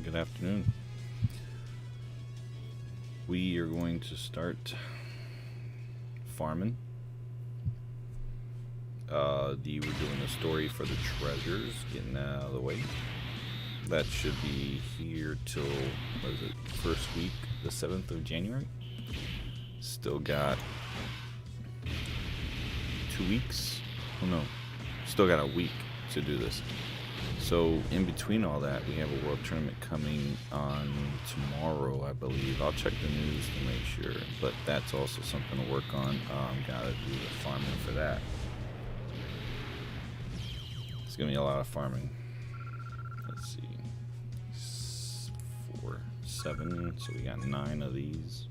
good afternoon. We are going to start farming. We're doing the story for the treasures, getting out of the way. That should be here till, what is it, first week, the 7th of January. Still got 2 weeks. Oh no, still got a week to do this. So in between all that, we have a world tournament coming on tomorrow, I believe. I'll check the news to make sure, but that's also something to work on. Gotta do the farming for that. It's gonna be a lot of farming. Let's see, 4, 7. So we got 9 of these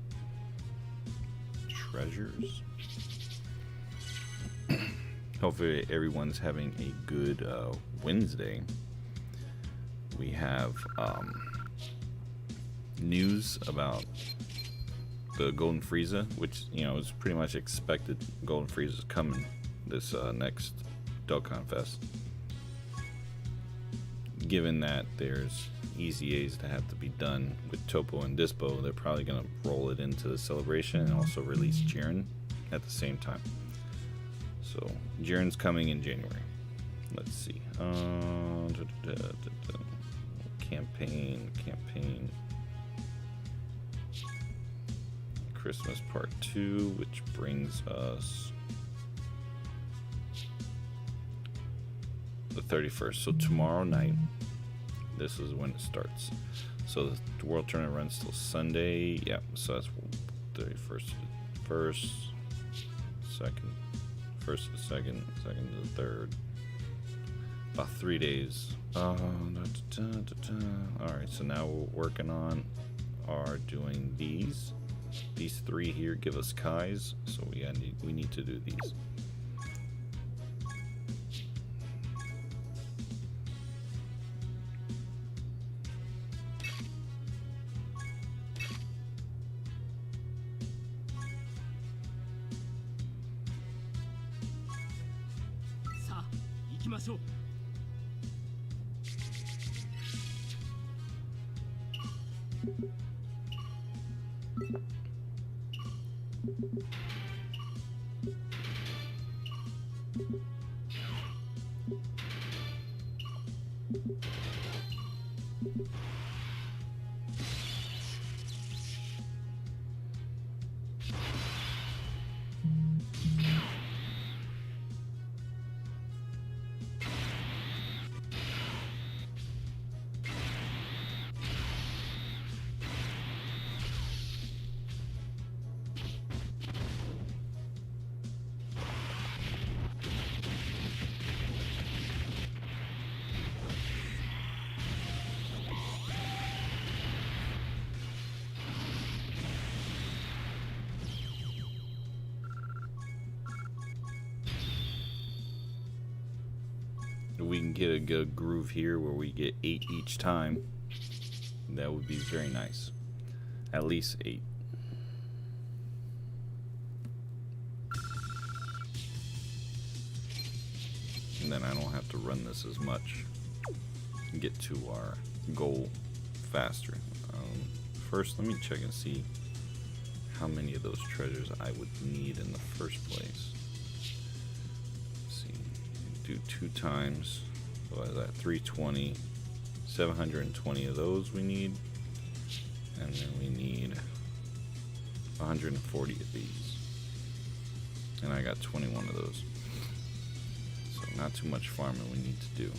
treasures. Hopefully everyone's having a good Wednesday. We have news about the Golden Frieza, which, you know, is pretty much expected. Golden Frieza is coming this next Dokkan Fest. Given that there's EZAs that have to be done with Topo and Dispo, they're probably going to roll it into the celebration and also release Jiren at the same time. So Jiren's coming in January. Let's see. Campaign. Christmas Part 2, which brings us the 31st. So tomorrow night, this is when it starts. So the World Tournament runs till Sunday. Yeah, so that's 31st to the 1st, 2nd, 1st to the 2nd, 2nd to the 3rd. About 3 days. Alright, so now we're working on doing these. These 3 here give us Kais, so we need to do these. If we can get a good groove here where we get 8 each time, that would be very nice. At least 8. And then I don't have to run this as much and get to our goal faster. First, let me check and see how many of those treasures I would need in the first place. Do 2 times, what is that, 320, 720 of those we need, and then we need 140 of these, and I got 21 of those, so not too much farming we need to do.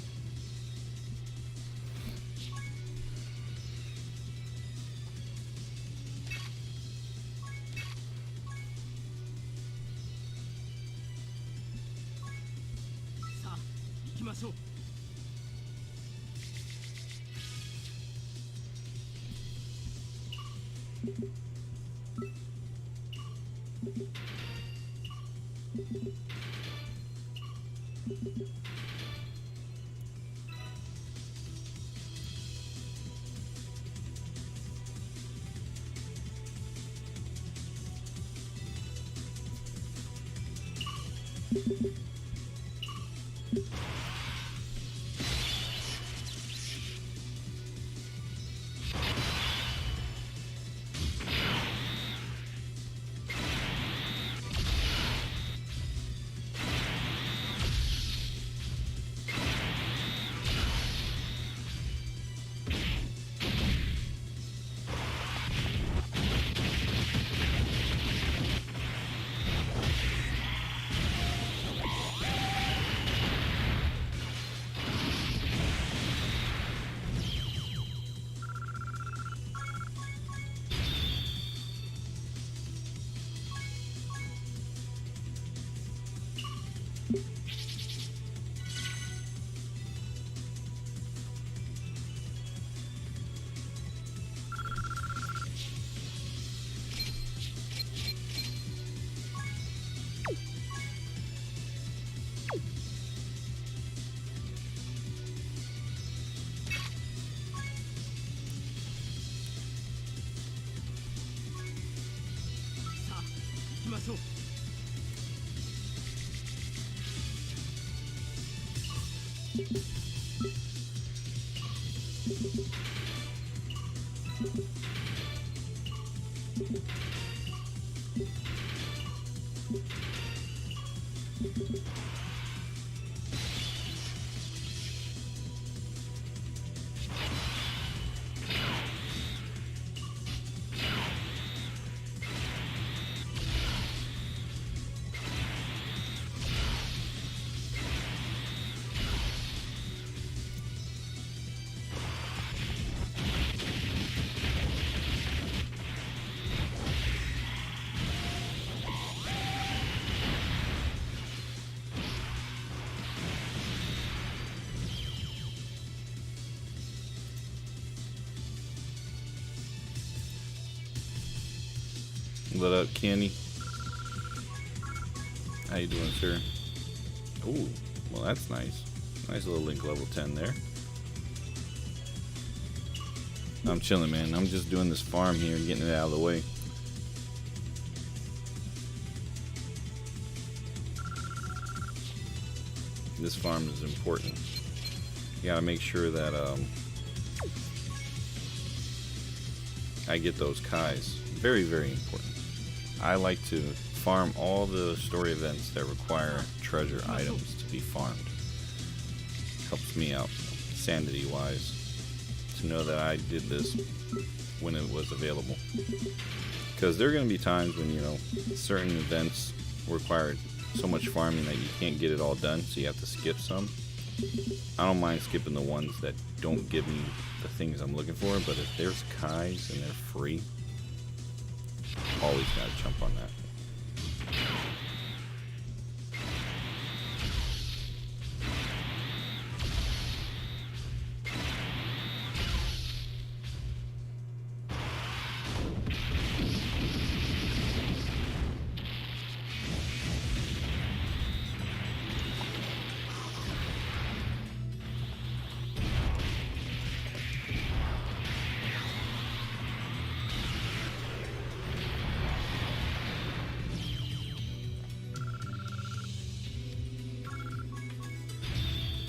What up, Kenny? How you doing, sir? Ooh, well that's nice. Nice little Link level 10 there. I'm chilling, man. I'm just doing this farm here and getting it out of the way. This farm is important. You gotta make sure that I get those Kais. Very, very important. I like to farm all the story events that require treasure items to be farmed. Helps me out, sanity wise, to know that I did this when it was available. Because there are going to be times when, you know, certain events require so much farming that you can't get it all done, so you have to skip some. I don't mind skipping the ones that don't give me the things I'm looking for, but if there's Kais and they're free, always gotta jump on that.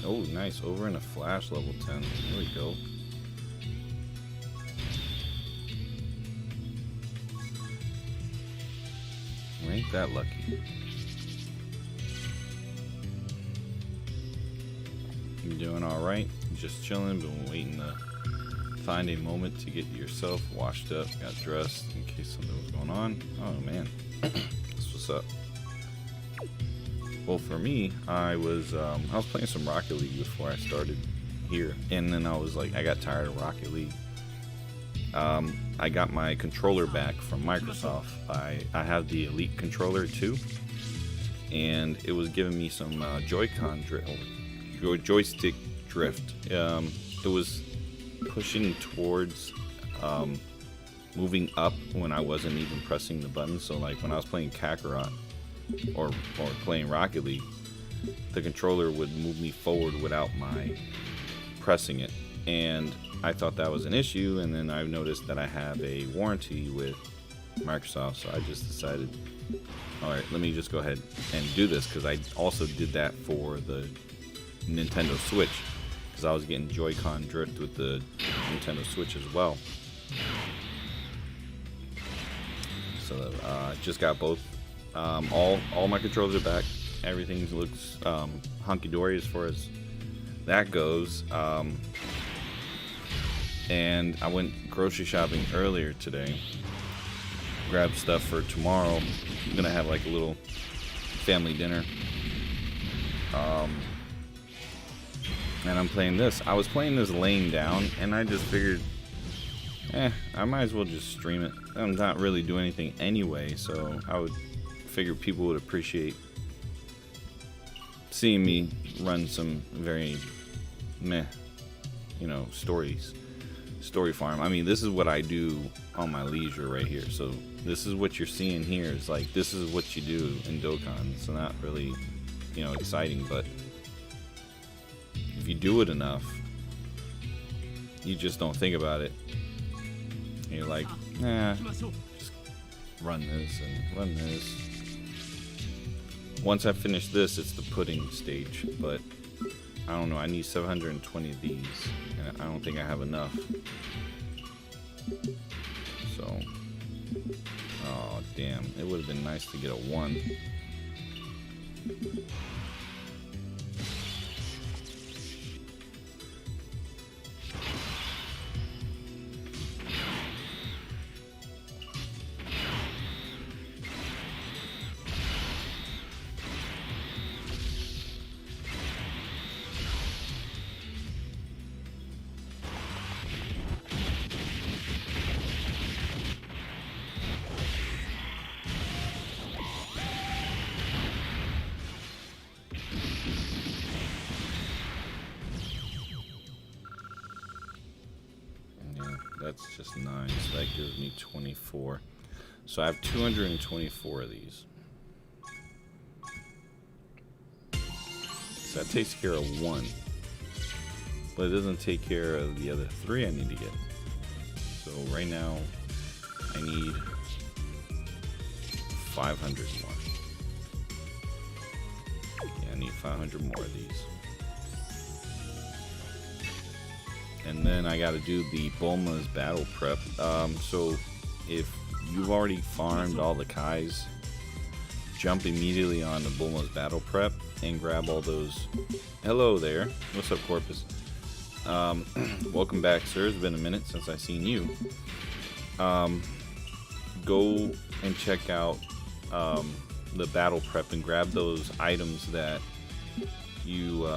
Oh, nice. Over in a flash level 10. There we go. We ain't that lucky. You doing alright? Just chilling, been waiting to find a moment to get yourself washed up, got dressed in case something was going on. Oh man. That's what's up. Well, for me, I was playing some Rocket League before I started here, and then I was like, I got tired of Rocket League. I got my controller back from Microsoft. I have the Elite controller too, and it was giving me some Joy-Con joystick drift. It was pushing towards moving up when I wasn't even pressing the button. So like when I was playing Kakarot or playing Rocket League, the controller would move me forward without my pressing it, and I thought that was an issue. And then I noticed that I have a warranty with Microsoft, so I just decided, alright, let me just go ahead and do this, because I also did that for the Nintendo Switch, because I was getting Joy-Con drift with the Nintendo Switch as well. So I just got both. All my controllers are back. Everything looks hunky-dory as far as that goes. And I went grocery shopping earlier today. Grabbed stuff for tomorrow. I'm gonna have like a little family dinner. And I'm playing this. I was playing this laying down, and I just figured, I might as well just stream it. I'm not really doing anything anyway, so I would figure people would appreciate seeing me run some very meh, story farm. I mean, this is what I do on my leisure right here. So this is what you're seeing here. Is like, this is what you do in Dokkan. It's not really, exciting, but if you do it enough, you just don't think about it. And you're like, nah, just run this and run this. Once I finish this, it's the pudding stage, but I don't know, I need 720 of these, and I don't think I have enough. So, oh damn, it would have been nice to get a 1. That's just 9, so that gives me 24. So I have 224 of these. So that takes care of 1. But it doesn't take care of the other 3 I need to get. So right now, I need 500 more. Yeah, I need 500 more of these. And then I gotta do the Bulma's battle prep. So if you've already farmed all the Kais, jump immediately on the Bulma's battle prep and grab all those. Hello there. What's up, Corpus? Welcome back, sir. It's been a minute since I've seen you. Go and check out the battle prep and grab those items that you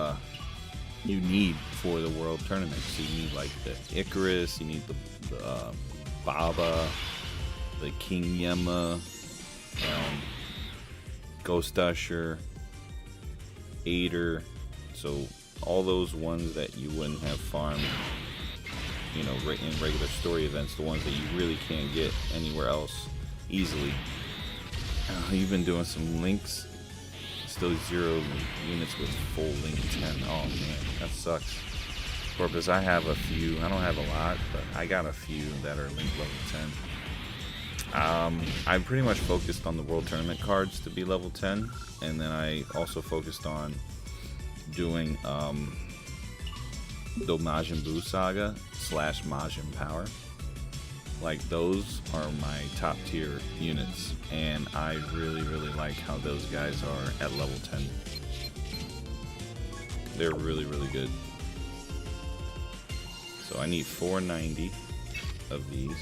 need for the world tournament. So you need like the Icarus, you need the Baba, the King Yema, Ghost Usher, Aider. So all those ones that you wouldn't have farmed, in regular story events, the ones that you really can't get anywhere else easily. You've been doing some links. Still 0 units with full link 10. Oh man, that sucks. Corpus, I have a few. I don't have a lot, but I got a few that are link level 10. I pretty much focused on the World Tournament cards to be level 10, and then I also focused on doing the Majin Buu Saga / Majin Power. Like, those are my top tier units, and I really like how those guys are at level 10. They're really good. So I need 490 of these.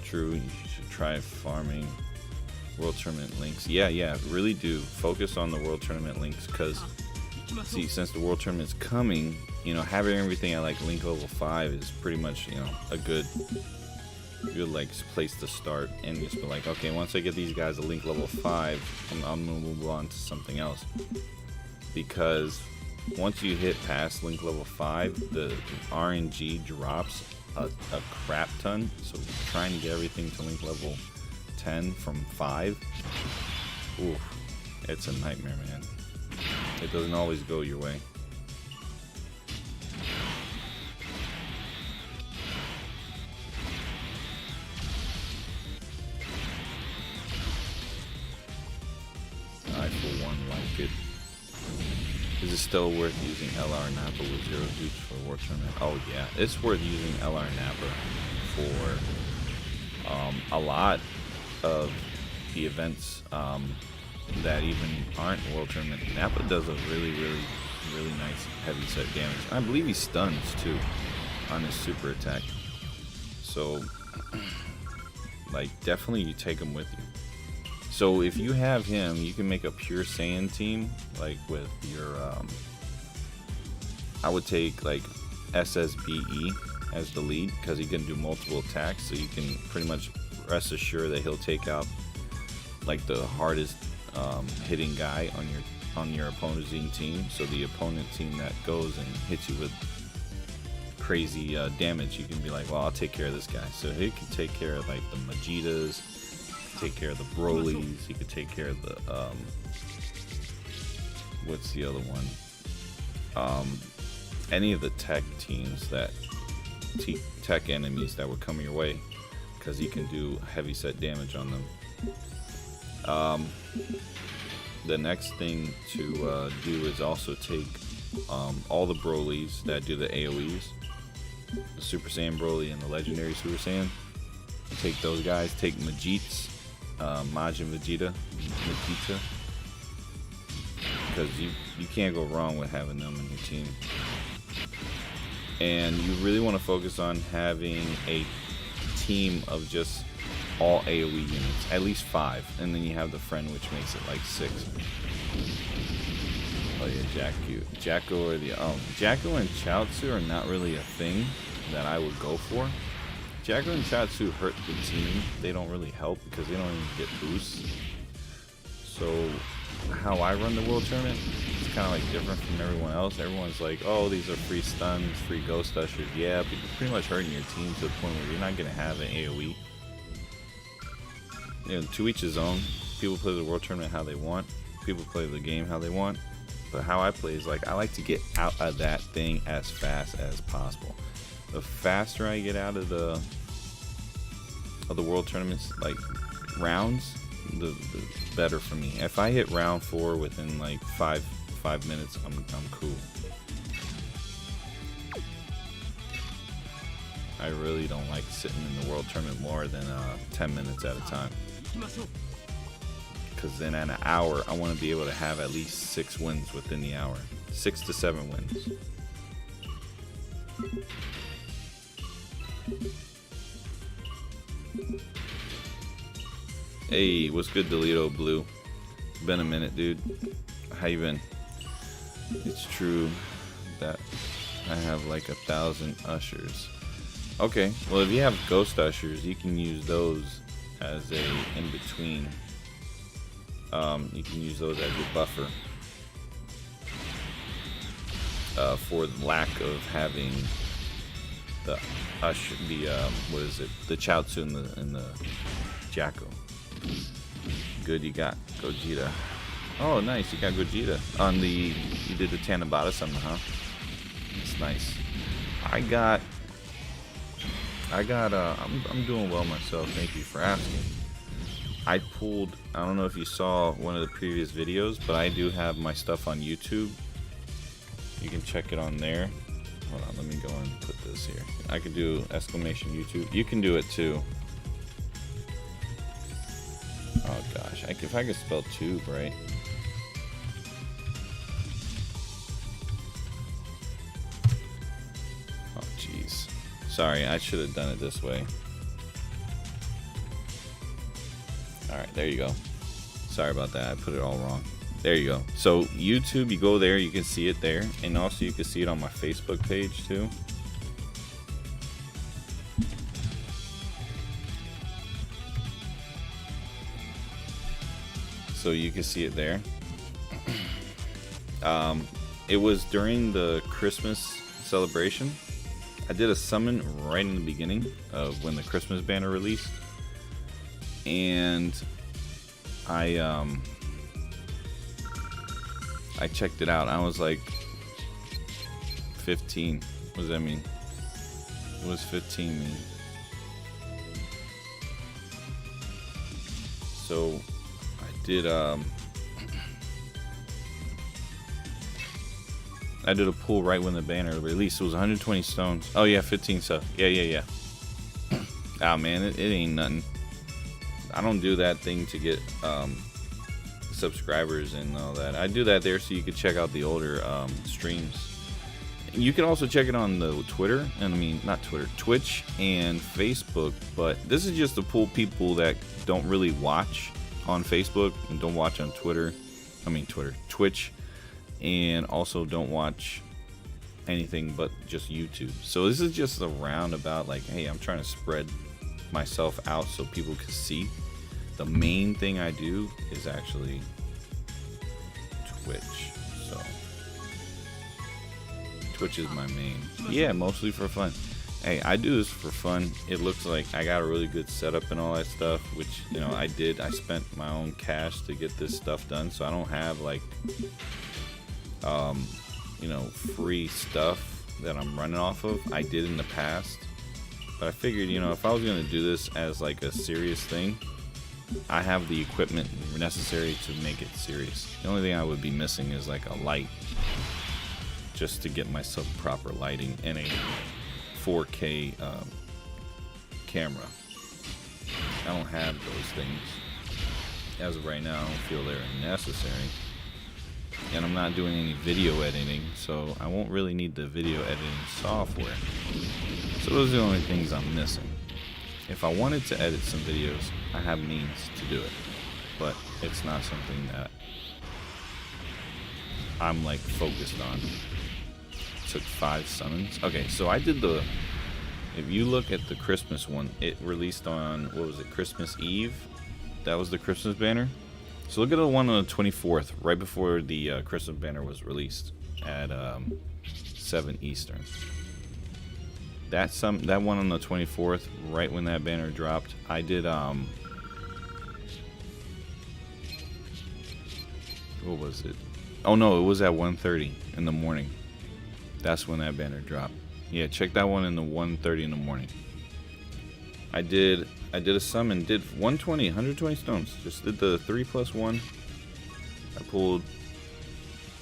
True, you should try farming World Tournament links. Yeah, really do. Focus on the World Tournament links, because, see, since the World Tournament's coming, having everything at like link level 5 is pretty much, a good like place to start, and just be like, okay, once I get these guys at link level 5, I'm gonna move on to something else. Because once you hit past link level 5, the RNG drops a crap ton. So trying to get everything to link level 10 from 5, oof, it's a nightmare, man. It doesn't always go your way. I, for one, like it. Is it still worth using LR Nappa with 0 dupes for a War Tournament? Oh yeah, it's worth using LR Nappa for a lot of the events that even aren't World Tournament. Nappa does a really nice heavy set damage. I believe he stuns too on his super attack. So, like, definitely you take him with you. So if you have him, you can make a pure Saiyan team, like with your, I would take like SSBE as the lead, because he can do multiple attacks, so you can pretty much rest assured that he'll take out like the hardest hitting guy on your opposing team. So the opponent team that goes and hits you with crazy damage, you can be like, well, I'll take care of this guy. So he can take care of like the Majitas, take care of the Brolys, he could take care of the what's the other one? Any of the tech teams that tech enemies that would come your way, because you can do heavy set damage on them. The next thing to do is also take all the Brolys that do the AoEs, the Super Saiyan Broly and the Legendary Super Saiyan. Take those guys. Take Majits, Majin Vegeta, because you can't go wrong with having them in your team. And you really want to focus on having a team of just all AoE units, at least 5, and then you have the friend, which makes it like 6. Oh yeah, Jacko or the Jacko and Chaozu are not really a thing that I would go for. Jacko and Chaozu hurt the team. They don't really help because they don't even get boosts. So how I run the World Tournament, it's kind of like different from everyone else. Everyone's like, oh, these are free stuns, free ghost ushers. Yeah, but you're pretty much hurting your team to the point where you're not going to have an AoE. You know, to each his own. People play the World Tournament how they want. People play the game how they want. But how I play is like, I like to get out of that thing as fast as possible. The faster I get out of the World Tournaments, like rounds, the better for me. If I hit round 4 within like 5 minutes, I'm cool. I really don't like sitting in the World Tournament more than 10 minutes at a time. Because then in an hour, I want to be able to have at least 6 wins within the hour. 6 to 7 wins. Hey, what's good, Delito Blue? Been a minute, dude. How you been? It's true that I have like 1,000 ushers. Okay, well if you have ghost ushers, you can use those as a in-between. You can use those as your buffer for the lack of having the usher, what is it? The Chaozu and the Jacko. Good, you got Gogeta. Oh, nice, you got Gogeta on the. You did the Tanabata summon, huh? That's nice. I'm doing well myself. Thank you for asking. I pulled. I don't know if you saw one of the previous videos, but I do have my stuff on YouTube. You can check it on there. Hold on, let me go and put this here. I could do exclamation YouTube. You can do it too. Oh gosh, if I could spell tube right. Oh jeez. Sorry, I should have done it this way. Alright, there you go. Sorry about that, I put it all wrong. There you go. So YouTube, you go there, you can see it there. And also you can see it on my Facebook page too. So you can see it there. It was during the Christmas celebration. I did a summon right in the beginning of when the Christmas banner released, and I checked it out. I was like 15. What does that mean? What does 15 mean? So I did a pull right when the banner released. It was 120 stones. Oh yeah, 15 subs. Yeah. Oh man, it ain't nothing. I don't do that thing to get subscribers and all that. I do that there so you can check out the older streams. You can also check it on the Twitter, and I mean not Twitter, Twitch and Facebook. But this is just to pull people that don't really watch on Facebook and don't watch on Twitch, and also don't watch anything but just YouTube. So this is just a roundabout, like, hey, I'm trying to spread myself out so people can see. The main thing I do is actually Twitch. So Twitch is my main. Yeah, mostly for fun. Hey, I do this for fun. It looks like I got a really good setup and all that stuff, which, you know, I did. I spent my own cash to get this stuff done, so I don't have like you know, free stuff that I'm running off of. I did in the past, but I figured, you know, if I was gonna do this as like a serious thing, I have the equipment necessary to make it serious. The only thing I would be missing is like a light, just to get myself proper lighting and a 4K camera. I don't have those things as of right now. I don't feel they're necessary, and I'm not doing any video editing, so I won't really need the video editing software. So those are the only things I'm missing. If I wanted to edit some videos, I have means to do it, but it's not something that I'm like focused on. Took 5 summons. Okay, so I did the, if you look at the Christmas one, it released on, what was it, Christmas Eve? That was the Christmas banner. So look at the one on the 24th, right before the Christmas banner was released at 7 Eastern. That one on the 24th, right when that banner dropped, I did what was it? Oh no, it was at 1:30 in the morning. That's when that banner dropped. Yeah, check that one in the 1:30 in the morning. I did a summon, did 120 stones. Just did the 3+1. I pulled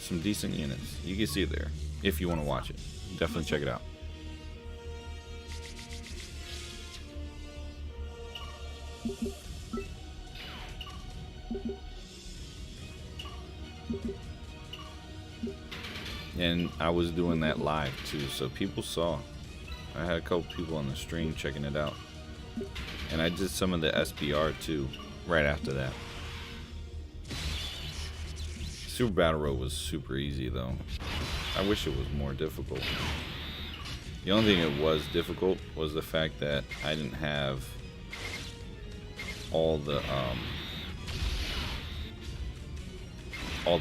some decent units. You can see it there if you want to watch it. Definitely check it out. And I was doing that live too, so people saw. I had a couple people on the stream checking it out. And I did some of the SBR too, right after that. Super Battle Road was super easy though. I wish it was more difficult. The only thing it was difficult was the fact that I didn't have all the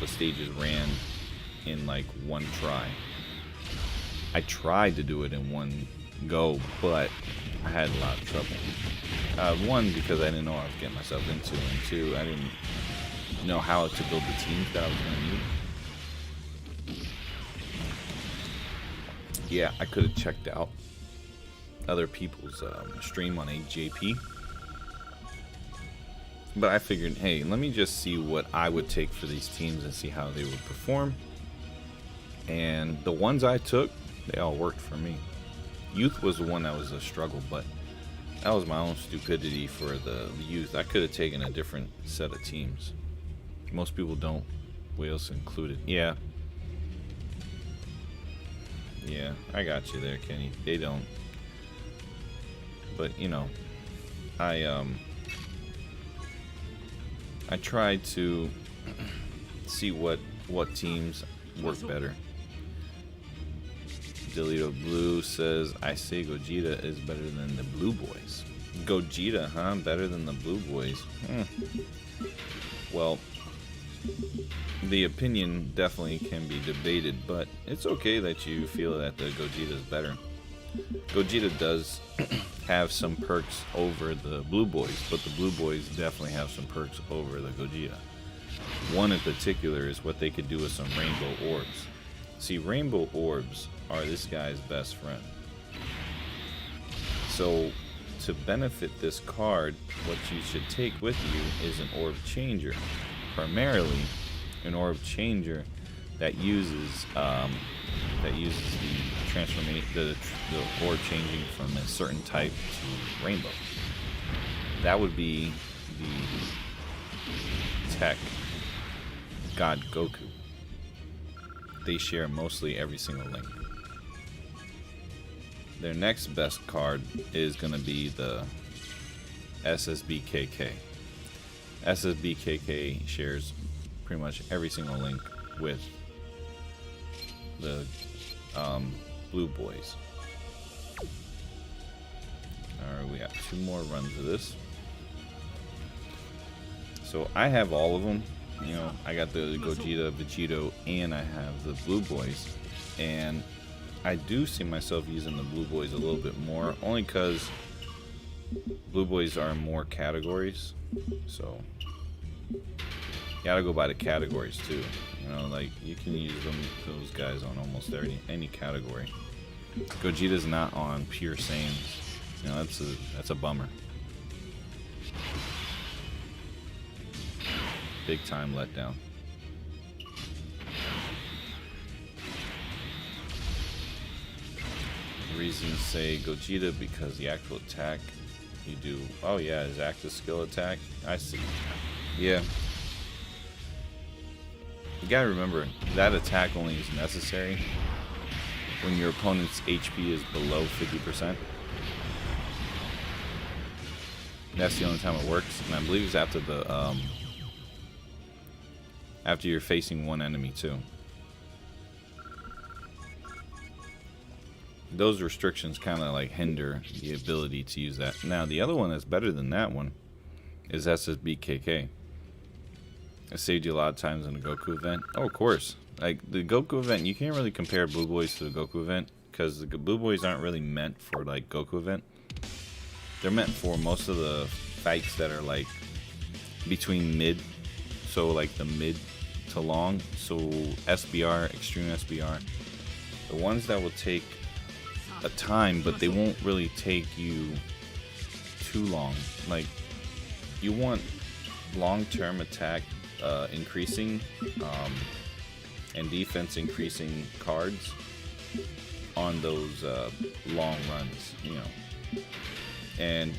stages ran in like one try. I tried to do it in one go, but I had a lot of trouble. One, because I didn't know what I was getting myself into, and two, I didn't know how to build the teams that I was going to need. Yeah, I could have checked out other people's stream on AJP, but I figured, hey, let me just see what I would take for these teams and see how they would perform. And the ones I took, they all worked for me. Youth was the one that was a struggle, but that was my own stupidity for the youth. I could have taken a different set of teams. Most people don't, Wales included. Yeah, I got you there, Kenny. They don't. But you know, I tried to see what teams work better. Delito Blue says, I say Gogeta is better than the Blue Boys. Gogeta, huh? Better than the Blue Boys? Well, the opinion definitely can be debated, but it's okay that you feel that the Gogeta is better. Gogeta does have some perks over the Blue Boys, but the Blue Boys definitely have some perks over the Gogeta. One in particular is what they could do with some rainbow orbs. See, rainbow orbs are this guy's best friend. So, to benefit this card, what you should take with you is an orb changer. Primarily, an orb changer that uses the transformation, the orb changing from a certain type to rainbow. That would be the tech God Goku. They share mostly every single link. Their next best card is going to be the SSBKK. SSBKK shares pretty much every single link with the Blue Boys. Alright, we got 2 more runs of this. So I have all of them. You know, I got the Gogeta, Vegito, and I have the Blue Boys. And I do see myself using the Blue Boys a little bit more, only because Blue Boys are more categories. So, you gotta go by the categories too. You know, like, you can use those guys on almost any category. Gogeta's not on pure Saiyans. You know, that's a bummer. Big time letdown. Reasons say Gogeta because the actual attack you do. Oh yeah, his active skill attack. I see. Yeah. You gotta remember that attack only is necessary when your opponent's HP is below 50%. That's the only time it works, and I believe it's after the after you're facing one enemy too. Those restrictions kind of like hinder the ability to use that. Now the other one that's better than that one is SSBKK. It saved you a lot of times in the Goku event. Oh, of course. Like the Goku event, you can't really compare Blue Boys to the Goku event because the Blue Boys aren't really meant for like Goku event. They're meant for most of the fights that are like between mid, so like the mid to long. So SBR, Extreme SBR, the ones that will take a time, but they won't really take you too long. Like you want long-term attack increasing and defense increasing cards on those long runs, you know. And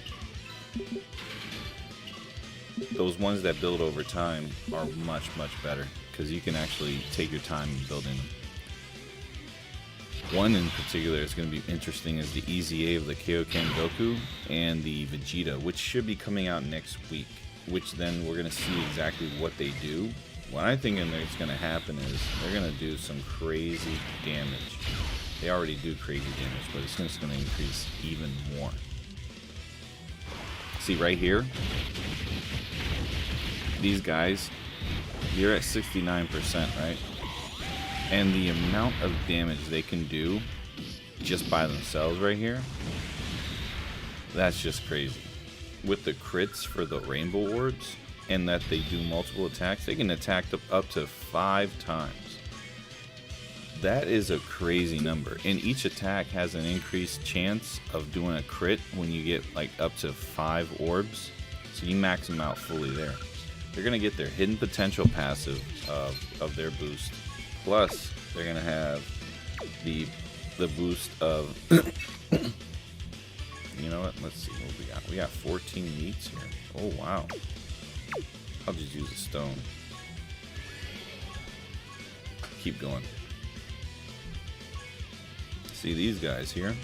those ones that build over time are much better because you can actually take your time building them. One in particular is going to be interesting is the EZA of the Kaioken Goku and the Vegeta, which should be coming out next week, which then we're going to see exactly what they do. What I think is going to happen is they're going to do some crazy damage. They already do crazy damage, but it's just going to increase even more. See right here, these guys, you're at 69%, right? And the amount of damage they can do just by themselves right here, that's just crazy. With the crits for the rainbow orbs, and that they do multiple attacks, they can attack up to 5 times. That is a crazy number. And each attack has an increased chance of doing a crit when you get like up to 5 orbs. So you max them out fully there. They're going to get their hidden potential passive of their boost. Plus, they're going to have the boost of... You know what? Let's see what we got. We got 14 meats here. Oh, wow. I'll just use a stone. Keep going. See these guys here?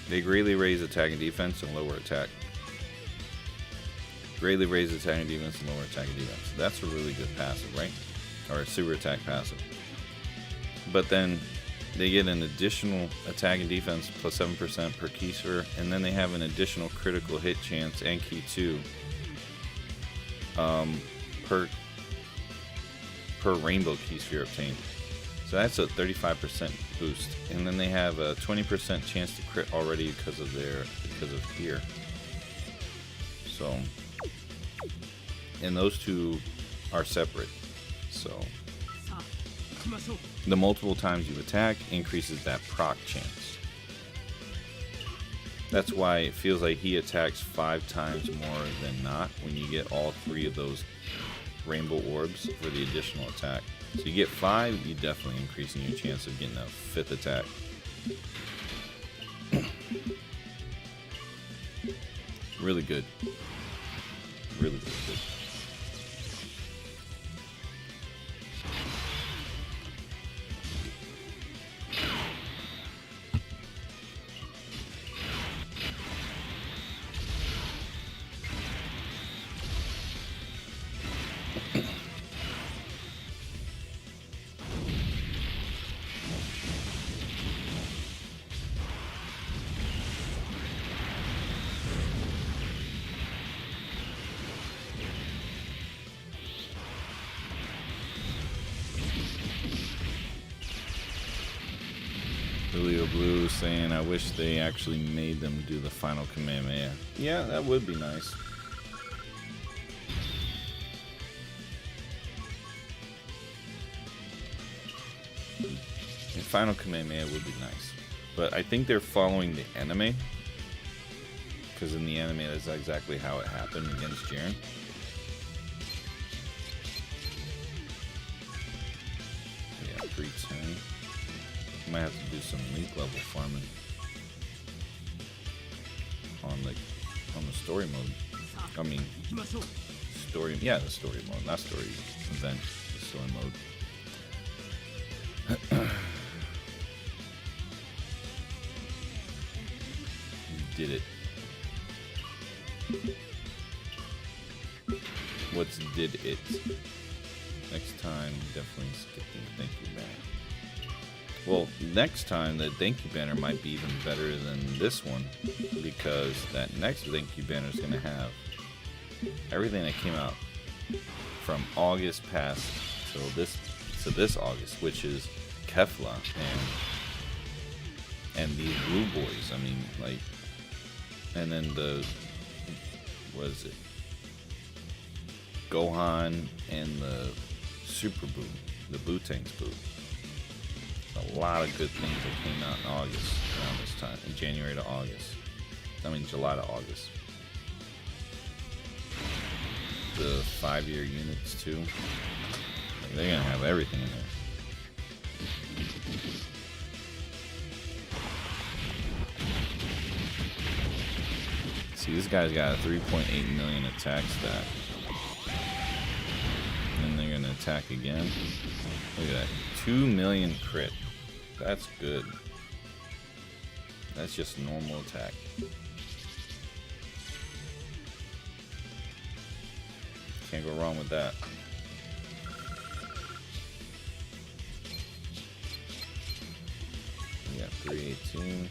They greatly raise attack and defense and lower attack. Greatly raise attack and defense and lower attack and defense. That's a really good passive, right? Or a super attack passive. But then they get an additional attack and defense plus 7% per key sphere, and then they have an additional critical hit chance and key 2 per rainbow key sphere obtained. So that's a 35% boost, and then they have a 20% chance to crit already because of here. So, and those two are separate. So the multiple times you attack increases that proc chance. That's why it feels like he attacks 5 times more than not when you get all 3 of those rainbow orbs for the additional attack. So you get 5, you definitely increasing your chance of getting a 5th attack. Really good. Really, really good. Julio Blue saying, I wish they actually made them do the final Kamehameha. Yeah, that would be nice. The final Kamehameha would be nice. But I think they're following the anime. Because in the anime, that's exactly how it happened against Jiren. Yeah, 310. Might have to do some link level farming on the story mode. I mean, story. Yeah, the story mode, not story event. The story mode. Did it? What's did it? Next time, definitely skip the thank you banner. Well, next time the thank you banner might be even better than this one, because that next thank you banner is going to have everything that came out from August past till this August, which is Kefla and these blue boys. I mean, like, and then what is it? Gohan and the Super Boo, the Boo-Tanks Boo. A lot of good things that came out in August around this time, in January to August. I mean, July to August. The 5-year units too. Like, they're gonna have everything in there. See, this guy's got a 3.8 million attack stat. And they're gonna attack again. Look at that. 2 million crit. That's good. That's just normal attack. Can't go wrong with that. We got 318.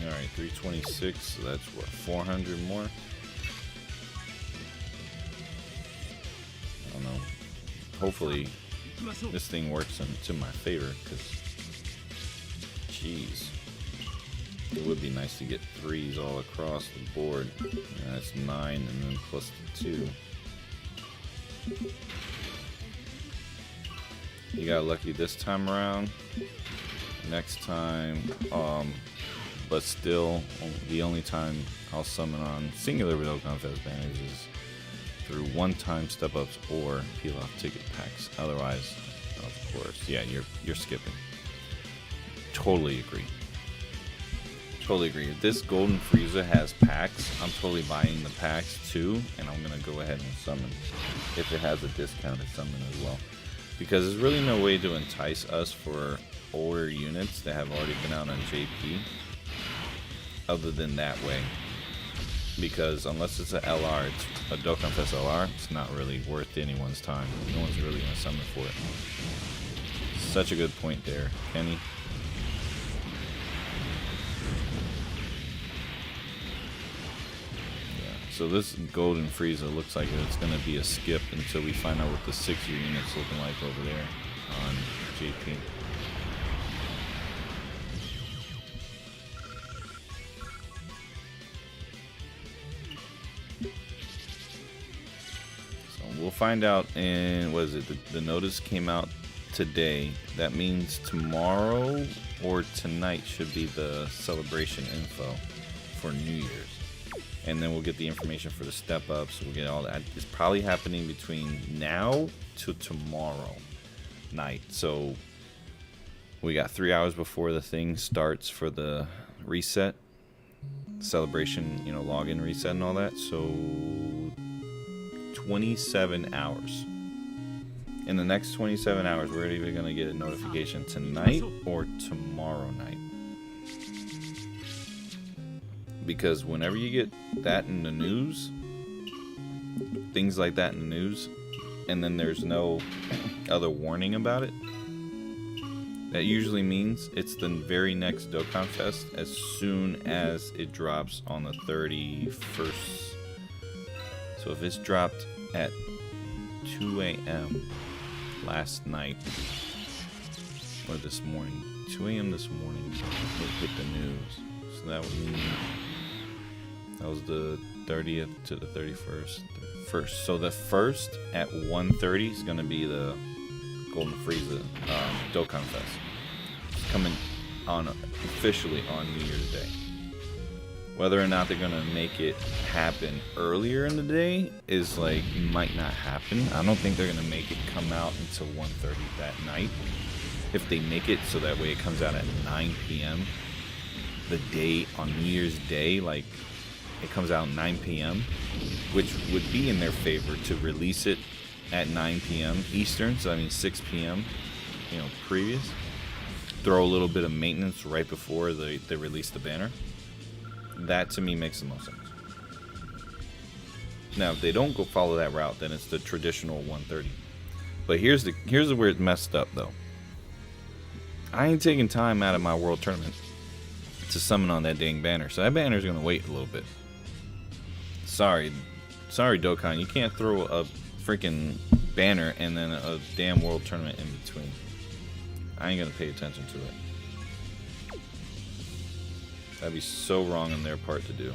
Alright, 326, so that's what, 400 more? I don't know. Hopefully this thing works to my favor, because jeez, it would be nice to get 3s all across the board. And that's 9 and then plus the 2. You got lucky this time around. Next time, but still, the only time I'll summon on singular Dokkan Fest banners is through one-time step-ups or peel-off ticket packs. Otherwise, of course, yeah, you're skipping. Totally agree. Totally agree. If this Golden Frieza has packs, I'm totally buying the packs too, and I'm gonna go ahead and summon if it has a discounted summon as well. Because there's really no way to entice us for older units that have already been out on JP other than that way. Because unless it's a LR, it's a Dokkan Fest LR, it's not really worth anyone's time. No one's really going to summon for it. Such a good point there, Kenny. So this Golden Frieza looks like it's going to be a skip until we find out what the 6-year unit's looking like over there on JP. So we'll find out in, what is it, the notice came out today. That means tomorrow or tonight should be the celebration info for New Year's. And then we'll get the information for the step ups. We'll get all that. It's probably happening between now to tomorrow night. So we got 3 hours before the thing starts for the reset, celebration, you know, login reset and all that. So 27 hours. In the next 27 hours, we're either going to get a notification tonight or tomorrow night. Because whenever you get that in the news, things like that in the news, and then there's no other warning about it, that usually means it's the very next Dokkan Fest as soon as it drops on the 31st. So if it's dropped at 2 a.m. last night, or this morning, 2 a.m. this morning, it hit the news. So that would mean that was the 30th to the 31st. First. So the first at 1:30 is going to be the Golden Frieza Dokkan Fest. It's coming on officially on New Year's Day. Whether or not they're going to make it happen earlier in the day is like, might not happen. I don't think they're going to make it come out until 1:30 that night. If they make it so that way it comes out at 9 p.m. the day on New Year's Day, like it comes out at 9 p.m., which would be in their favor to release it at 9 p.m. Eastern, so I mean 6 p.m., you know, previous. Throw a little bit of maintenance right before they release the banner. That to me makes the most sense. Now, if they don't go follow that route, then it's the traditional 1:30. But here's where it messed up though. I ain't taking time out of my world tournament to summon on that dang banner, so that banner's gonna wait a little bit. Sorry Dokkan, you can't throw a freaking banner and then a damn world tournament in between. I ain't gonna pay attention to it. That'd be so wrong on their part to do.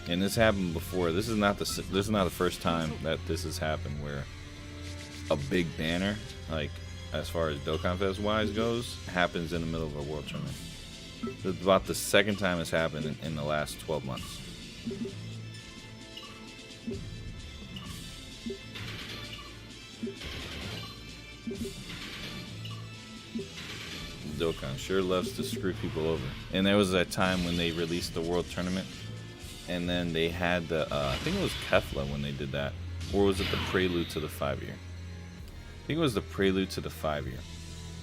And this happened before. This is not the first time that this has happened where a big banner, like as far as Dokkan Fest wise goes, happens in the middle of a world tournament. It's about the second time it's happened in the last 12 months. Dokkan sure loves to screw people over. And there was that time when they released the world tournament, and then they had the, I think it was Kefla when they did that. Or was it the prelude to the 5-year? I think it was the prelude to the 5-year.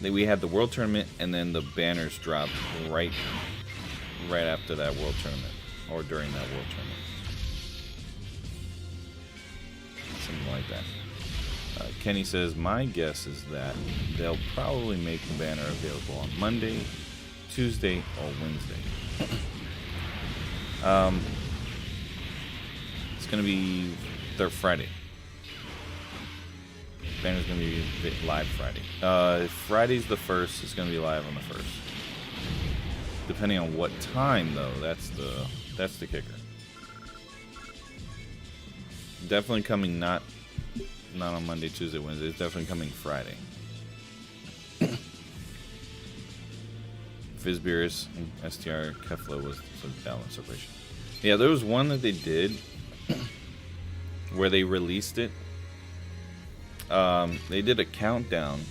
We had the world tournament, and then the banners dropped right after that world tournament, or during that world tournament, something like that. Kenny says, my guess is that they'll probably make the banner available on Monday, Tuesday, or Wednesday. It's gonna be Friday. Banner's gonna be live Friday. Friday's the 1st. It's gonna be live on the 1st. Depending on what time, though, that's the kicker. Definitely coming not on Monday, Tuesday, Wednesday. It's definitely coming Friday. Fizbeerus and STR Kefla was the balance celebration. Yeah, there was one that they did where they released it. They did a countdown,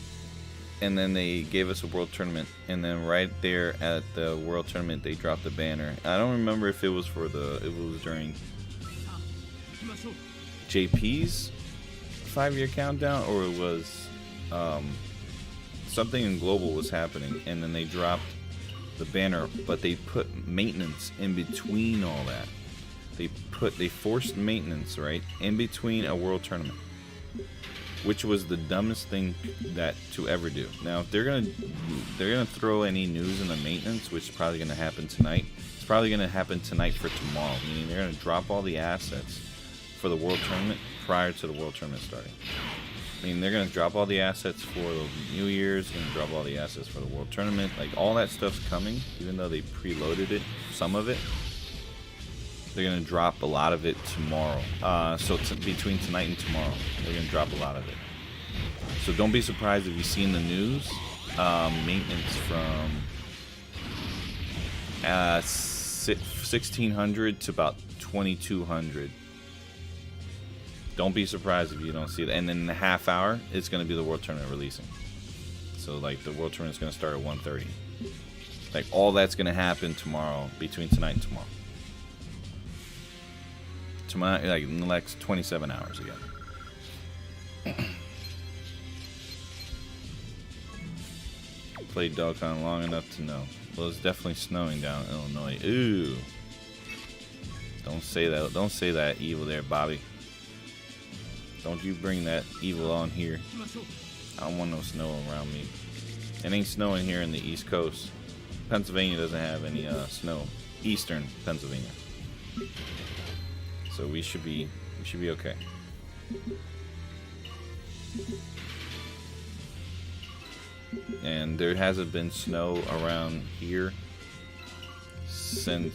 and then they gave us a world tournament, and then right there at the world tournament they dropped the banner. I don't remember if it was during JP's 5-year countdown, or it was something in global was happening, and then they dropped the banner, but they put maintenance in between all that. They forced maintenance right in between a world tournament. which was the dumbest thing that to ever do. Now, if they're gonna throw any news in the maintenance, which is probably gonna happen tonight. It's probably gonna happen tonight for tomorrow. Meaning they're gonna drop all the assets for the World Tournament prior to the World Tournament starting. I mean, they're gonna drop all the assets for the New Year's, gonna drop all the assets for the World Tournament. Like, all that stuff's coming, even though they preloaded it, some of it. They're gonna drop a lot of it tomorrow. So between tonight and tomorrow, they're gonna drop a lot of it. So don't be surprised if you see in the news maintenance from 1600 to about 2200. Don't be surprised if you don't see that. And in a half hour, it's going to be the World Tournament releasing. So, like, the World Tournament is going to start at 1:30. Like, all that's going to happen tomorrow, between tonight and tomorrow. Tomorrow, like, in the next 27 hours again. Played Dokkan long enough to know. Well, it's definitely snowing down in Illinois. Ooh. Don't say that. Don't say that evil there, Bobby. Don't you bring that evil on here. I don't want no snow around me. It ain't snowing here in the East Coast. Pennsylvania doesn't have any snow. Eastern Pennsylvania. So we should be okay. And there hasn't been snow around here since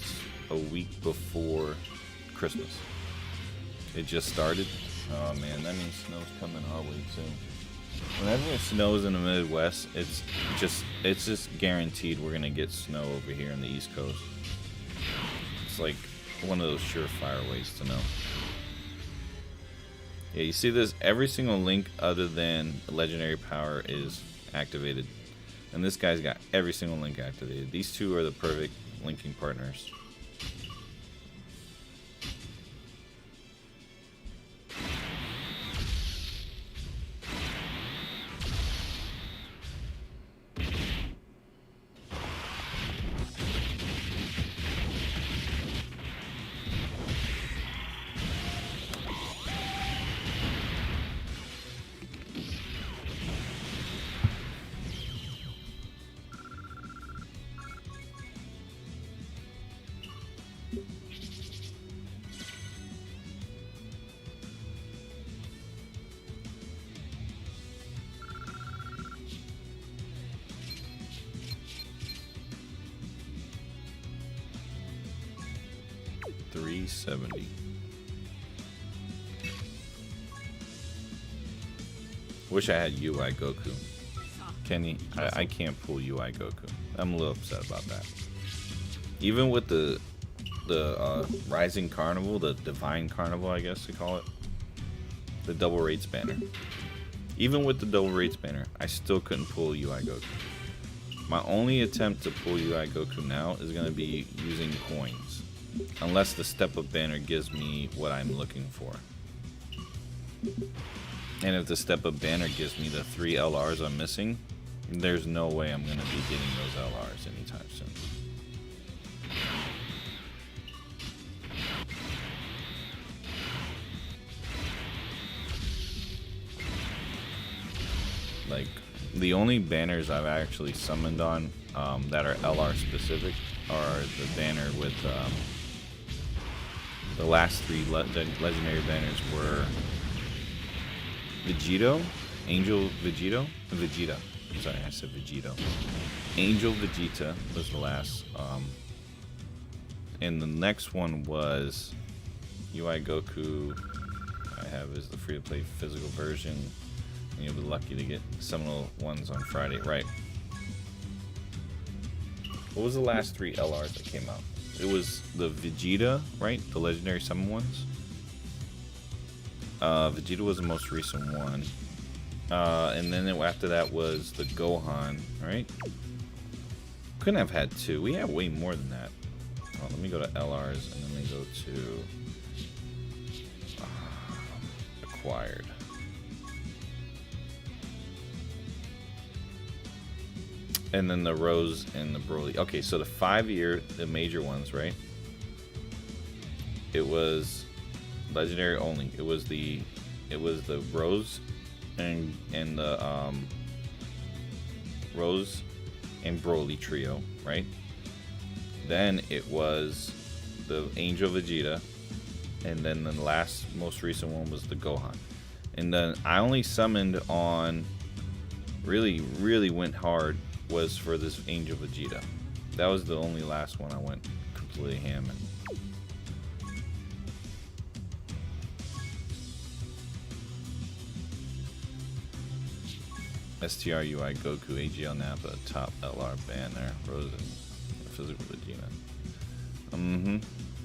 a week before Christmas. It just started. Oh man, that means snow's coming our way soon. Whenever it snows in the Midwest, it's just guaranteed we're gonna get snow over here on the East Coast. It's like one of those surefire ways to know. Yeah, you see this, every single link other than legendary power is activated. And this guy's got every single link activated. These two are the perfect linking partners. $370. Wish I had UI Goku. Kenny, I can't pull UI Goku. I'm a little upset about that. Even with the Rising Carnival, the Divine Carnival, I guess they call it, the double rates banner. Even with the double rates banner, I still couldn't pull UI Goku. My only attempt to pull UI Goku now is going to be using coins. Unless the step-up banner gives me what I'm looking for. And if the step-up banner gives me the 3 LRs I'm missing, there's no way I'm going to be getting those LRs anytime soon. Like, the only banners I've actually summoned on that are LR specific are the banner with the last 3 legendary banners were Vegito, Angel Vegito, Vegeta. Sorry, I said Vegito. Angel Vegeta was the last, and the next one was UI Goku. I have is the free-to-play physical version. And you'll be lucky to get some of the ones on Friday, right? What was the last 3 LRs that came out? It was the Vegeta, right? The legendary summon ones. Vegeta was the most recent one. And then after that was the Gohan, right? Couldn't have had 2. We had way more than that. Oh, let me go to LRs and then let me go to acquired. And then the Rose and the Broly. Okay, so the 5-year, the major ones, right? It was legendary only. It was the Rose and the Rose and Broly trio, right? Then it was the Angel Vegeta, and then the most recent one was the Gohan. And then I only summoned on, really went hard, was for this Angel Vegeta. That was the only last one I went completely ham in. STRUI Goku AGL Nappa top LR banner Rose and physical Vegeta.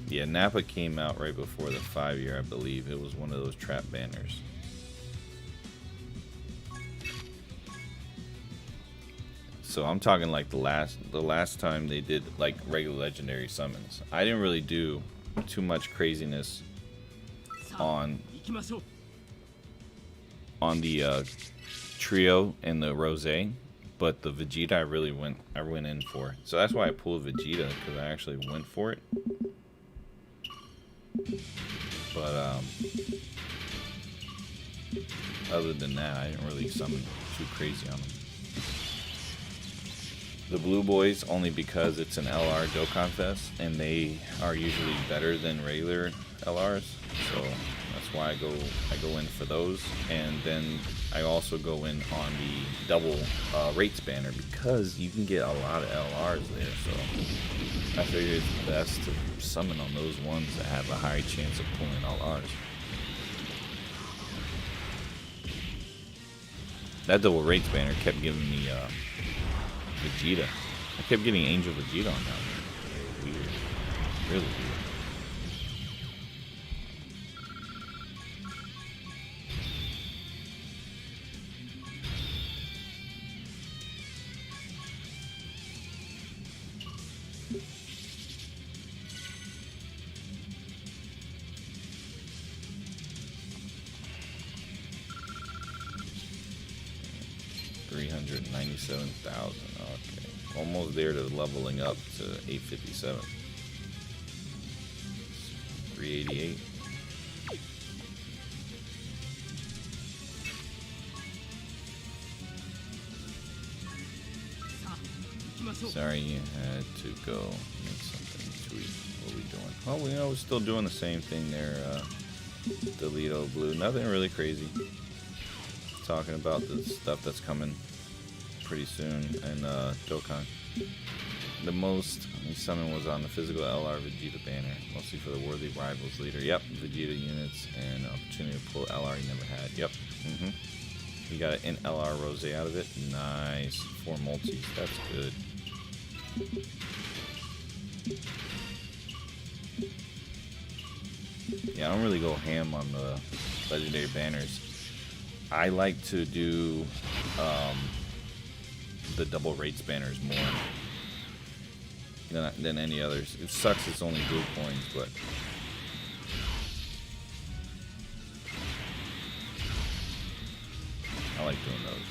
Yeah, Nappa came out right before the 5-year, I believe. It was one of those trap banners. So I'm talking like the last time they did like regular legendary summons. I didn't really do too much craziness on the trio and the Rose, but the Vegeta I went in for. So that's why I pulled Vegeta, because I actually went for it. But other than that, I didn't really summon too crazy on them. The Blue Boys only because it's an LR Dokkan Fest, and they are usually better than regular LRs. So that's why I go in for those, and then I also go in on the double rates banner because you can get a lot of LRs there. So I figured it's best to summon on those ones that have a high chance of pulling LRs. That double rates banner kept giving me Vegeta. I kept getting Angel Vegeta on that one. Weird. Really weird. $397,000. Okay, almost there to leveling up to 857. 388. Sorry, you had to go make something tweet. What are we doing? Oh, we know we're still doing the same thing there. Delito Blue. Nothing really crazy. Talking about the stuff that's coming pretty soon in Dokkan. The most summon was on the physical LR Vegeta banner, mostly for the Worthy Rivals leader. Yep, Vegeta units and opportunity to pull LR you never had. Yep. You got an LR Rose out of it. Nice. 4 multis. That's good. Yeah, I don't really go ham on the legendary banners. I like to do the double rates banners more than any others. It sucks it's only blue coins, but I like doing those.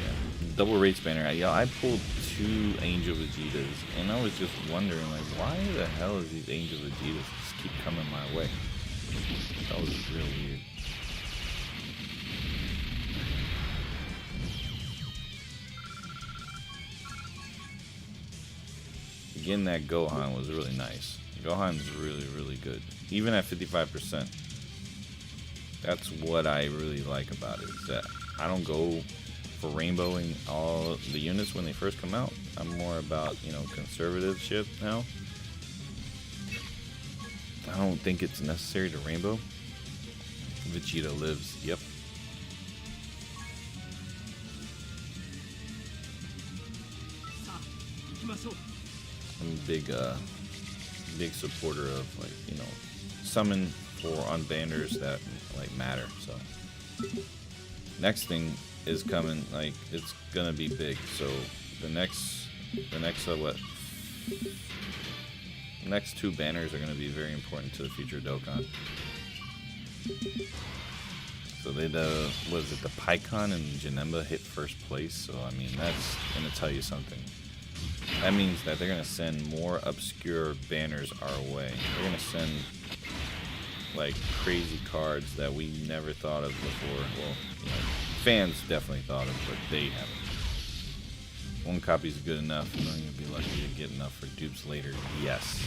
Yeah, double rates banner. I pulled 2 Angel Vegetas, and I was just wondering, like, why the hell is these Angel Vegetas just keep coming my way? That was real weird. Getting that Gohan was really nice. Gohan's really good. Even at 55%. That's what I really like about it, is that I don't go for rainbowing all the units when they first come out. I'm more about, conservative shit now. I don't think it's necessary to rainbow. Vegeta lives. Yep. I'm a big supporter of, summon for on banners that matter. So next thing is coming, it's gonna be big. So the next next 2 banners are gonna be very important to the future of Dokkan. So they the Pycon and Janemba hit first place. So I mean, that's gonna tell you something. That means that they're gonna send more obscure banners our way. They're gonna send like crazy cards that we never thought of before. Well, you know, fans definitely thought of, but they haven't. One copy's good enough, and then you'll be lucky to get enough for dupes later. Yes.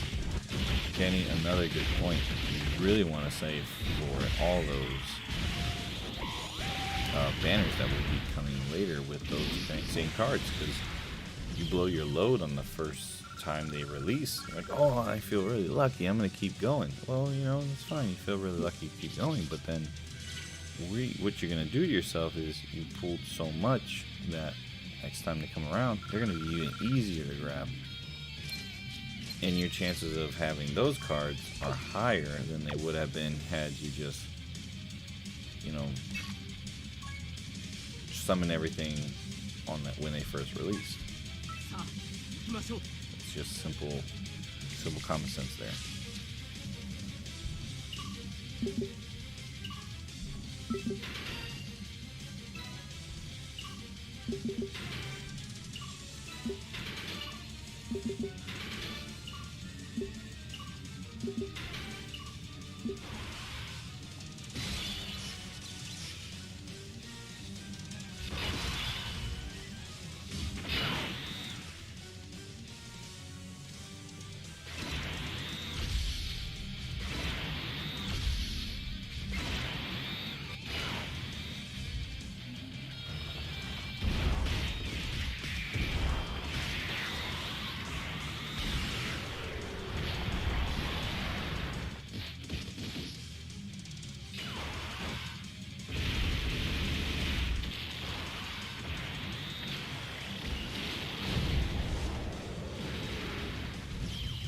Kenny, another good point. You really want to save for all those banners that will be coming later with those same cards, because you blow your load on the first time they release. You're like, oh, I feel really lucky, I'm going to keep going. Well, you know, it's fine. You feel really lucky to keep going, but then what you're going to do to yourself is you pulled so much that next time they come around, they're going to be even easier to grab. And your chances of having those cards are higher than they would have been had you just, you know, summon everything on that when they first released. It's just simple common sense there.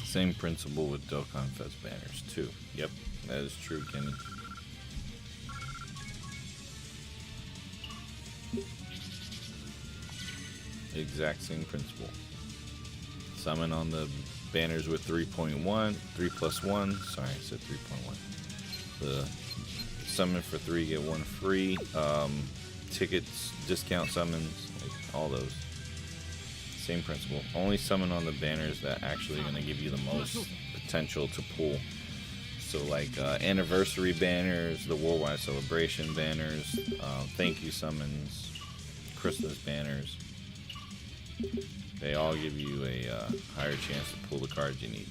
Same principle with Dokkan Fest banners too. Yep, that is true, Kenny. Exact same principle. Summon on the banners with 3.1, 3 plus 1. Sorry, I said 3.1. The summon for 3 get 1 free. Tickets, discount summons, like all those. Same principle. Only summon on the banners that actually going to give you the most potential to pull. So like anniversary banners, the worldwide celebration banners, thank you summons, Christmas banners. They all give you a higher chance to pull the cards you need.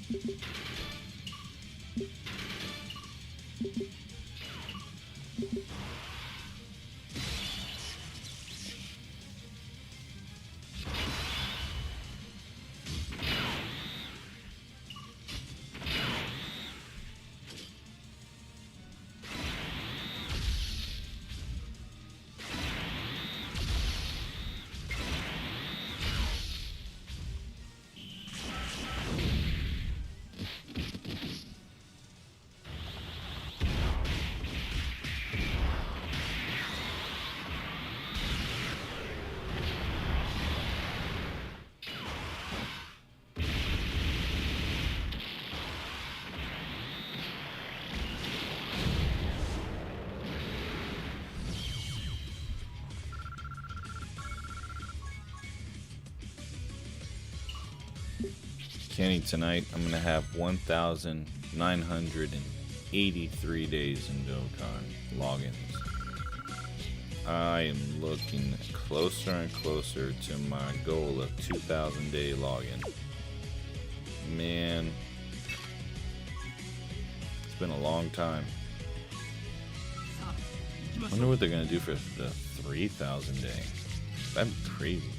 Kenny, tonight I'm going to have 1,983 days in Dokkan logins. I am looking closer and closer to my goal of 2,000 day login. Man, it's been a long time. I wonder what they're going to do for the 3,000 day. That'd be crazy.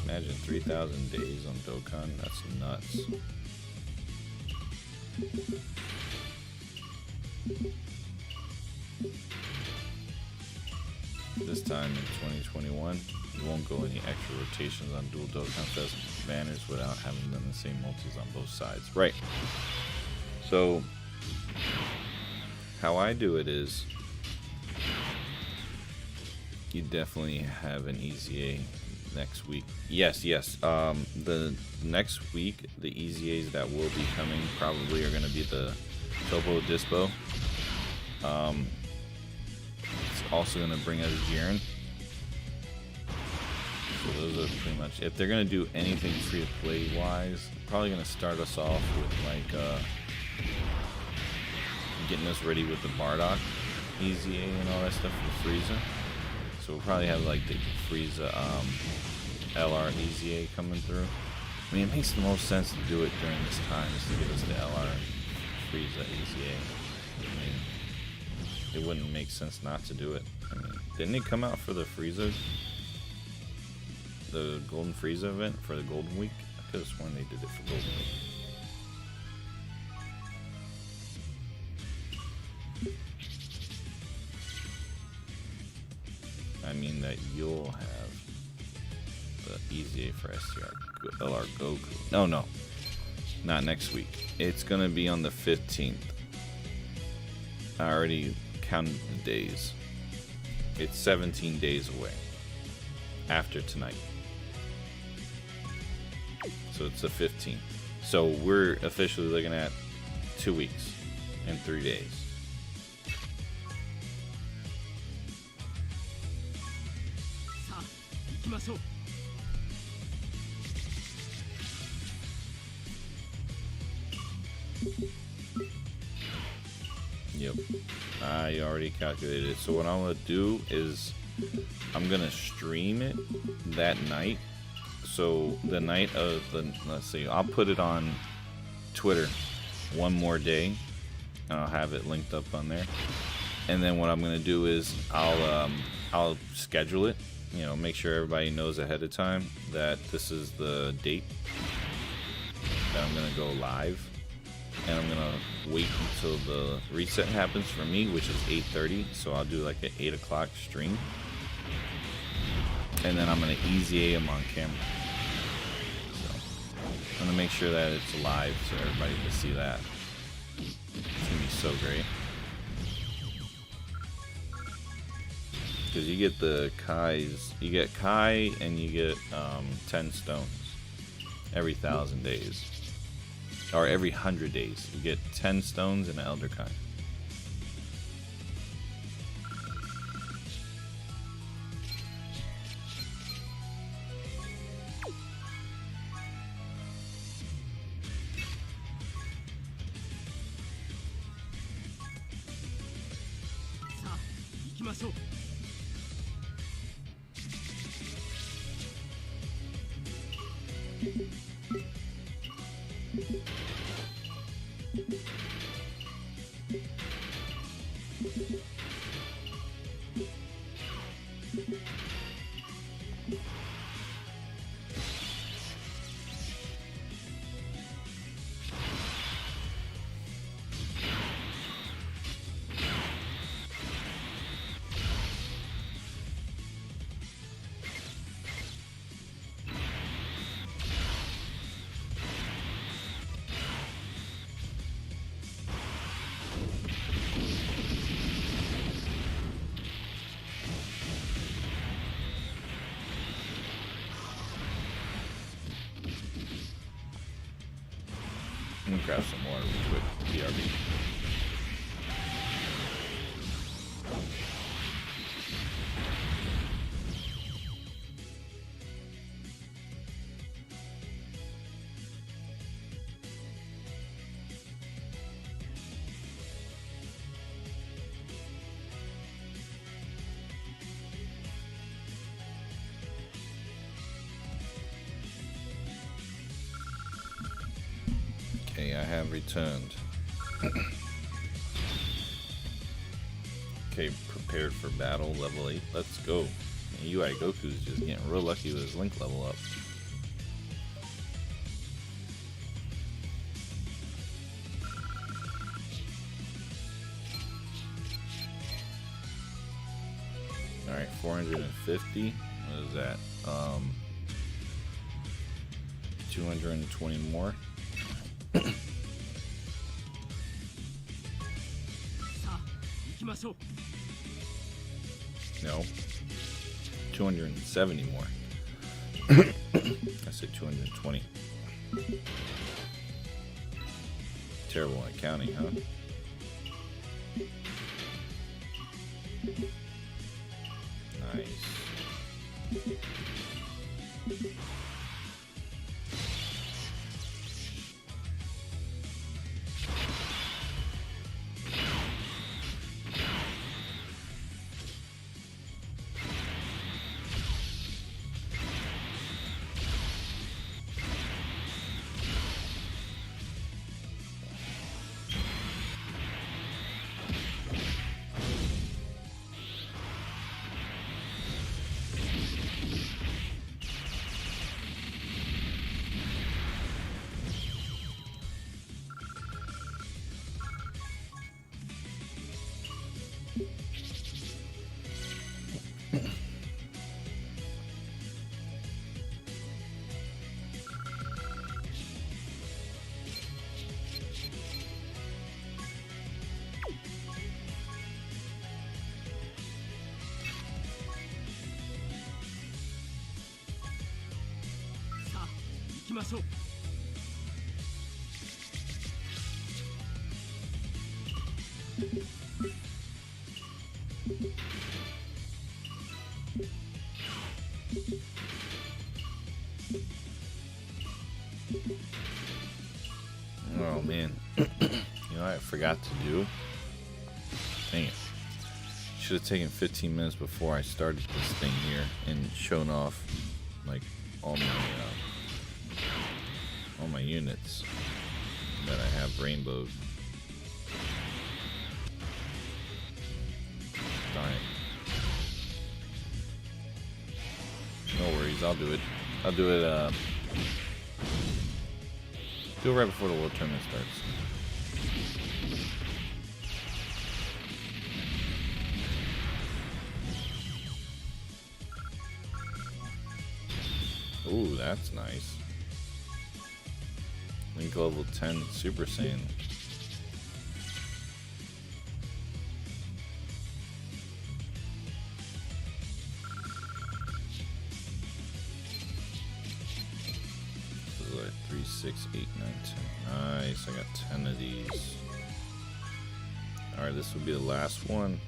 Imagine 3,000 days on Dokkan. That's nuts. This time in 2021, you won't go any extra rotations on dual Dokkan Fest banners without having them the same multis on both sides. Right. So, how I do it is, you definitely have an EZA next week. Yes. The next week, the EZAs that will be coming probably are going to be the Topo Dispo. It's also going to bring us Jiren So those are pretty much, if they're gonna do anything free to play wise, probably gonna start us off with like getting us ready with the Bardock EZA and all that stuff for Frieza. So we'll probably have like the Frieza LR EZA coming through. I mean, it makes the most sense to do it during this time, is to give us the LR Frieza EZA. I mean, it wouldn't make sense not to do it. I mean, didn't it come out for the Frieza, the Golden Frieza event for the Golden Week? I could have sworn they did it for Golden Week. I mean that you'll have the EZA for STR LR Goku. No, not next week. It's gonna be on the 15th. I already counted the days. It's 17 days away after tonight. So it's the 15th. So we're officially looking at 2 weeks and 3 days. Yep, I already calculated it. So what I'm gonna do is I'm gonna stream it that night. So the night of the, let's see, I'll put it on Twitter one more day. I'll have it linked up on there. And then what I'm gonna do is I'll schedule it. You know, make sure everybody knows ahead of time that this is the date that I'm gonna go live. And I'm gonna wait until the reset happens for me, which is 8:30. So I'll do like an 8 o'clock stream, and then I'm gonna EZA them on camera. So I'm gonna make sure that it's live so everybody can see that. It's gonna be so great, because you get the Kai's, you get Kai, and you get 10 stones every 1,000 days. Or every 100 days, you get 10 stones and an Elder Kai. I'm gonna grab some water real quick. BRB. Okay, I have returned. Okay, prepared for battle, level 8. Let's go. UI Goku's just getting real lucky with his link level up. Alright, 450. What is that? 220 more. No, 270 more. I said 220. Terrible at counting, huh? Nice. Oh man, you know what I forgot to do? Dang it. Should have taken 15 minutes before I started this thing here and shown off like all my units that I have rainbowed. Darn it. No worries, I'll do it. I'll do it right before the World Tournament starts. Ooh, that's nice. Link level 10 Super Saiyan. This is like 3, 6, 8, 9, 10. Nice, I got 10 of these. Alright, this will be the last one.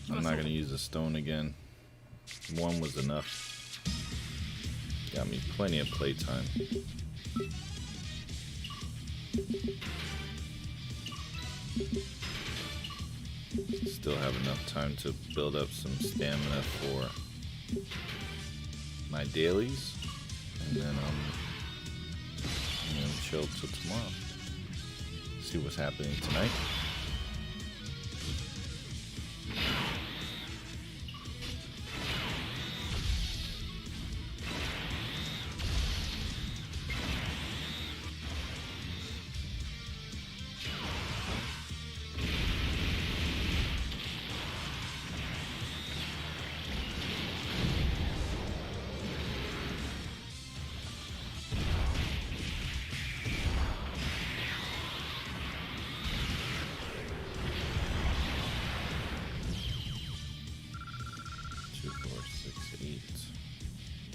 I'm not gonna use the stone again. One was enough. Got me plenty of playtime. Still have enough time to build up some stamina for my dailies, and then I'm gonna chill till tomorrow. See what's happening tonight.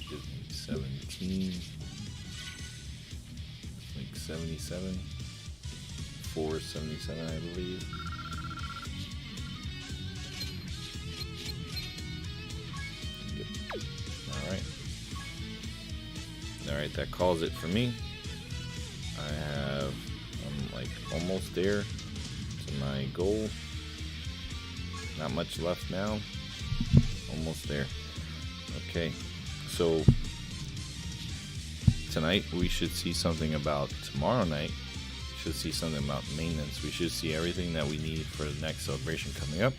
Gives me 17. Like 77. 477, I believe. Yep. Alright, that calls it for me. I'm like almost there to my goal. Not much left now. Almost there. Okay, so tonight we should see something about tomorrow night. We should see something about maintenance. We should see everything that we need for the next celebration coming up.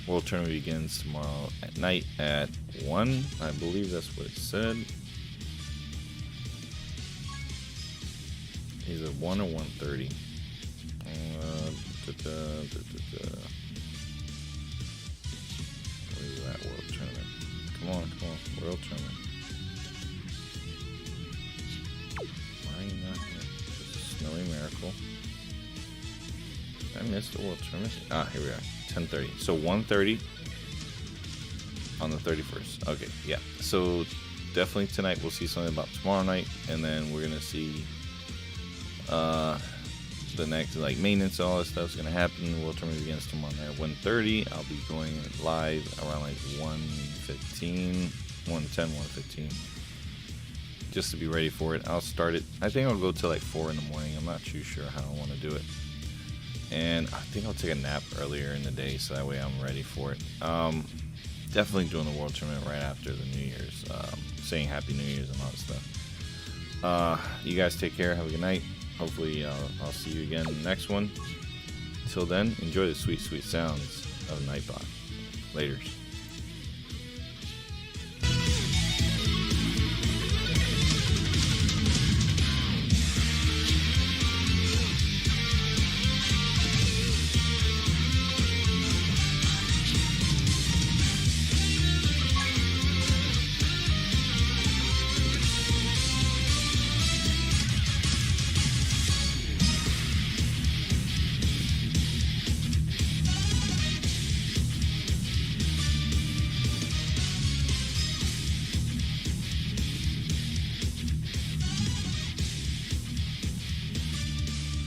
World Tournament begins tomorrow at night at 1. I believe that's what it said. Either 1 or 1:30. Where is that World Tournament? Come on, World Tournament. Why are you not here? Snowy Miracle. Did I miss the World Tournament? Ah, here we are. 10:30. So 1:30 on the 31st. Okay, yeah. So definitely tonight we'll see something about tomorrow night, and then we're gonna see the next, like, maintenance and all that stuff's gonna happen. World Tournament begins tomorrow night at 1:30. I'll be going live around like 1:15, 1:10, 1:15, just to be ready for it. I'll start it. I think I'll go till like 4 in the morning. I'm not too sure how I want to do it, and I think I'll take a nap earlier in the day so that way I'm ready for it. Definitely doing the World Tournament right after the New Year's, saying Happy New Year's and all that stuff. You guys take care. Have a good night. Hopefully I'll see you again in the next one. Until then, enjoy the sweet, sweet sounds of Nightbot. Laters.